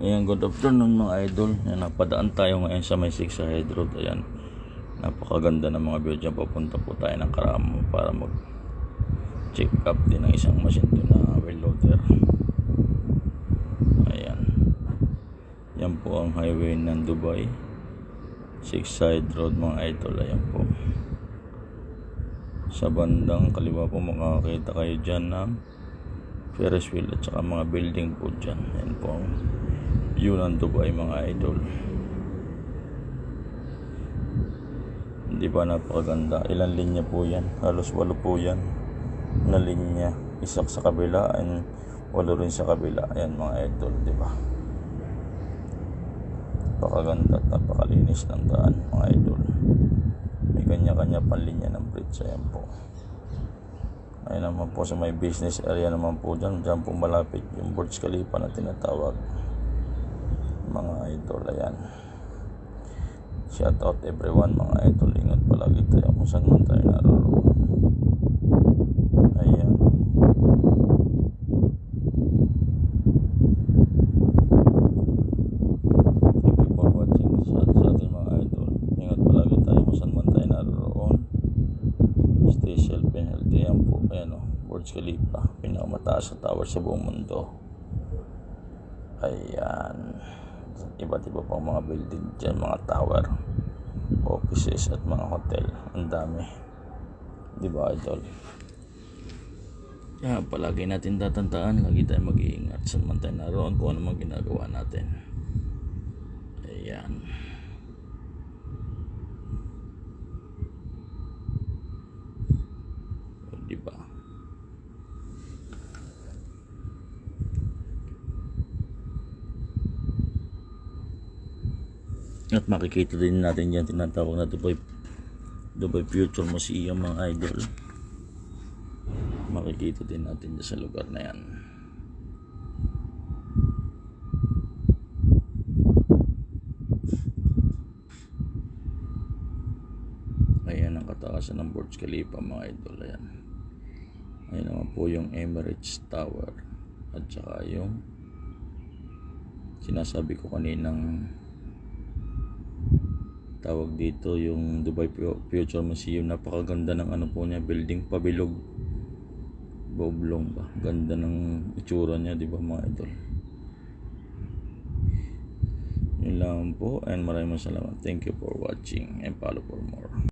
Ayan, good afternoon mga idol. Ayan, napadaan tayo ngayon sa may 6 Side Road. Ayan, napakaganda ng mga view dyan. Papunta po tayo ng Caramo para mag check up din ng isang machine doon na wheel loader. Ayan, yan po ang highway ng Dubai, 6 Side Road mga idol. Ayan po, sa bandang kaliwa po makakita kayo dyan ng Ferris wheel at saka mga building po dyan. Ayan po ang view ng Dubai mga idol. Hindi ba napakaganda? Ilang linya po yan? Halos 8 po yan na linya. Isa sa kabila and 8 rin sa kabila. Ayan mga idol, di ba? Napakaganda at napakalinis ng daan mga idol. May kanya-kanya pang linya ng bridge. Ayan po. Ayan naman po sa may business area naman po dyan. Dyan po malapit yung Burj Khalifa na tinatawag mga idol. Ayan, shout out everyone mga idol. Ingat palagi tayo kung saan man tayo naroon. Ayan, thank you for watching sa ating mga idol. Ingat palagi tayo kung saan man tayo naroon. Stay safe and healthy. Ayan po, ayan o, Burj Khalifa, pinakamataas na tower sa buong mundo. Ayan, iba't iba pang mga building dyan, mga tower, offices at mga hotel. Ang dami, di ba idol? Kaya palagi natin tatandaan, lagi tayo mag-iingat saan man tayo naroon, kung ano man ginagawa natin. Ayan, di ba? At makikita din natin yan tinatawag na Dubai Future Museum mga idol. Makikita din natin dyan sa lugar na yan. Ayan ang kataasan ng Burj Khalifa mga idol. Ayan, ayan naman po yung Emirates Tower at saka yung sinasabi ko kaninang tawag dito, yung Dubai Future Museum. Napakaganda ng ano po niya, building, pabilog, boblong ba, ganda ng itsura niya, di ba mga idol? Yun lang po, and maraming salamat. Thank you for watching and follow for more.